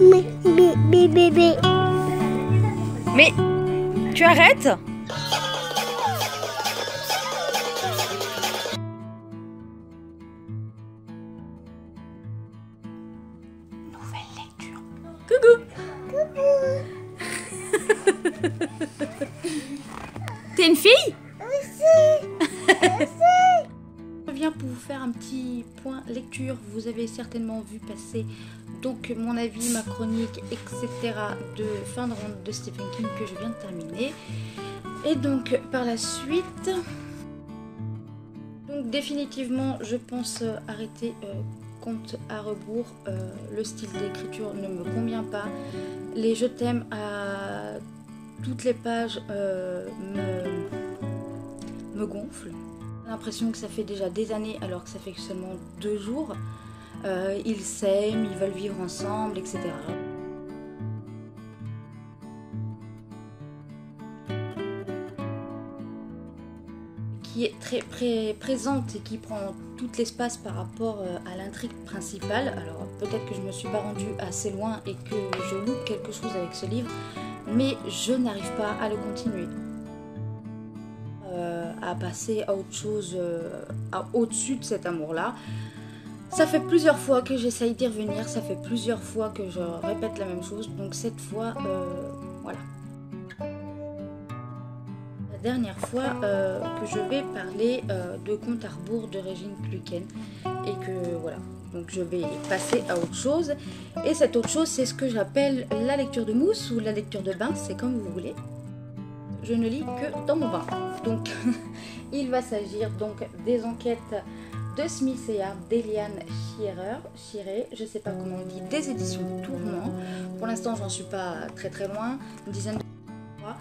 Bébé. Mais tu arrêtes? Nouvelle lecture. Coucou. T'es une fille? Je viens pour vous faire un petit point lecture. Vous avez certainement vu passer donc mon avis, ma chronique, etc. de fin de ronde de Stephen King que je viens de terminer. Et donc par la suite, donc définitivement je pense arrêter Compte à rebours. Le style d'écriture ne me convient pas. Les je t'aime à toutes les pages me gonflent. J'ai l'impression que ça fait déjà des années alors que ça fait seulement 2 jours. Ils s'aiment, ils veulent vivre ensemble, etc. Qui est très présente et qui prend tout l'espace par rapport à l'intrigue principale. Alors peut-être que je me suis pas rendue assez loin et que je loupe quelque chose avec ce livre, mais je n'arrive pas à le continuer. À passer à autre chose, au-dessus de cet amour-là. Ça fait plusieurs fois que j'essaye d'y revenir, ça fait plusieurs fois que je répète la même chose, donc cette fois, voilà. La dernière fois que je vais parler de Compte à rebours de Régine Cluken, et que voilà, donc je vais passer à autre chose. Et cette autre chose, c'est ce que j'appelle la lecture de mousse ou la lecture de bain, c'est comme vous voulez. Je ne lis que dans mon bain. Donc, il va s'agir donc des enquêtes de Smith et Yard d'Eliane Chiré, je ne sais pas comment on dit, des éditions Tournant. Pour l'instant, j'en suis pas très loin, une dizaine de mois.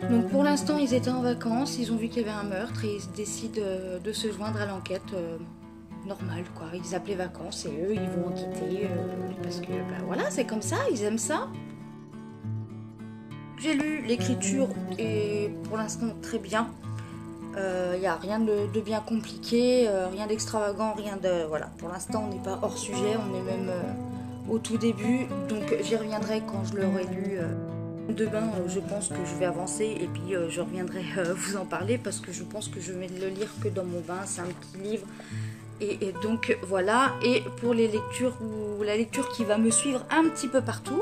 Donc pour l'instant, ils étaient en vacances, ils ont vu qu'il y avait un meurtre et ils décident de se joindre à l'enquête normale, quoi. Ils appelaient vacances et eux, ils vont enquêter parce que ben, voilà, c'est comme ça, ils aiment ça. J'ai lu l'écriture et pour l'instant très bien. Il n'y a rien de bien compliqué, rien d'extravagant, rien de... Voilà, pour l'instant on n'est pas hors sujet, on est même au tout début. Donc j'y reviendrai quand je l'aurai lu. De bain, je pense que je vais avancer et puis je reviendrai vous en parler parce que je pense que je vais le lire que dans mon bain, c'est un petit livre. Et donc voilà, et pour les lectures ou la lecture qui va me suivre un petit peu partout,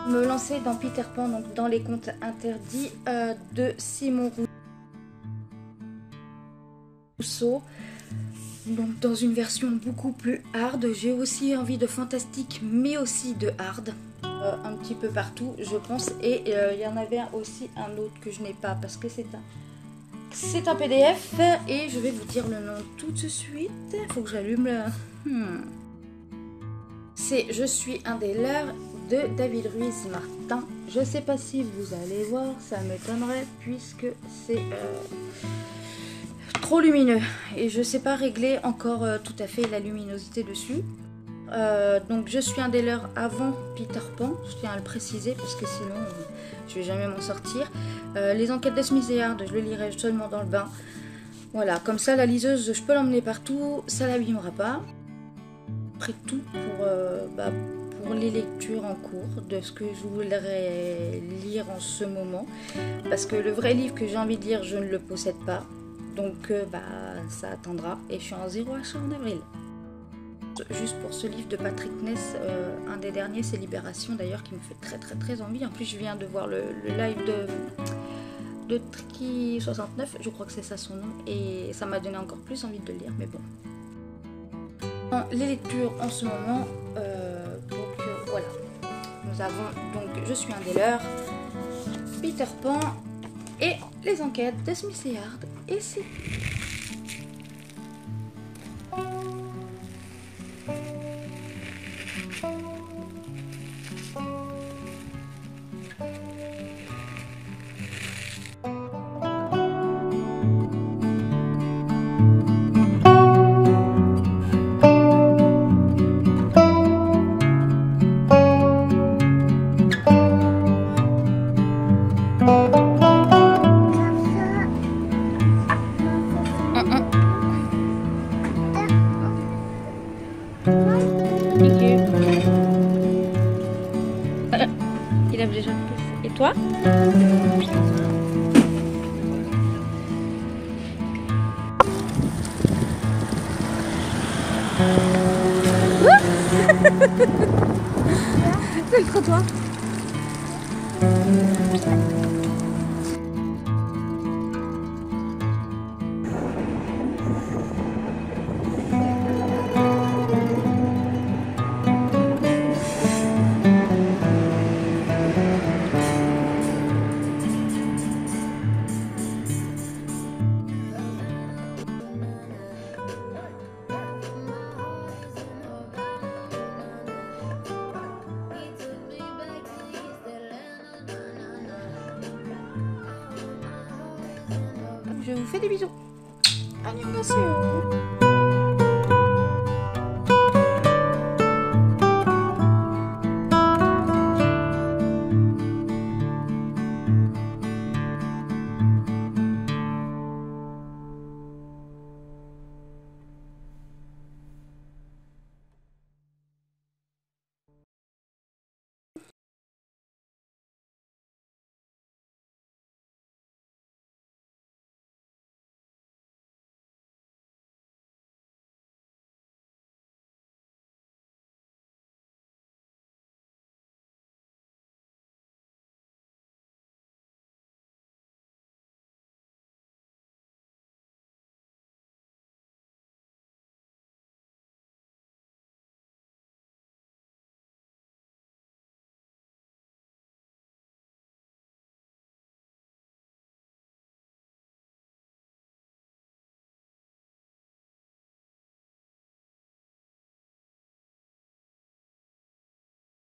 me lancer dans Peter Pan, donc dans les contes interdits de Simon Rousseau, donc dans une version beaucoup plus hard. J'ai aussi envie de fantastique mais aussi de hard, un petit peu partout je pense. Et il y en avait aussi un autre que je n'ai pas parce que c'est un PDF et je vais vous dire le nom tout de suite. Il faut que j'allume le... C'est Je suis un des leurs de David Ruiz Martin. Je ne sais pas si vous allez voir, ça m'étonnerait puisque c'est trop lumineux et je ne sais pas régler encore tout à fait la luminosité dessus. Donc je suis un des leurs avant Peter Pan, je tiens à le préciser parce que sinon je vais jamais m'en sortir. Les enquêtes de Smith et Yard, je le lirai seulement dans le bain. Voilà, comme ça la liseuse je peux l'emmener partout, ça l'abîmera pas. Après tout pour les lectures en cours de ce que je voudrais lire en ce moment, parce que le vrai livre que j'ai envie de lire je ne le possède pas, donc ça attendra et je suis en 0 achat en avril. Juste pour ce livre de Patrick Ness, un des derniers, c'est Libération d'ailleurs, qui me fait très envie. En plus je viens de voir le live de Tricky69, je crois que c'est ça son nom, et ça m'a donné encore plus envie de le lire, mais bon. Les lectures en ce moment, voilà, nous avons donc Je suis un des leurs, Peter Pan et les enquêtes de Smith et Yard, et c'est Toi? C'est le trottoir. Je vous fais des bisous. Annyeonghaseyo.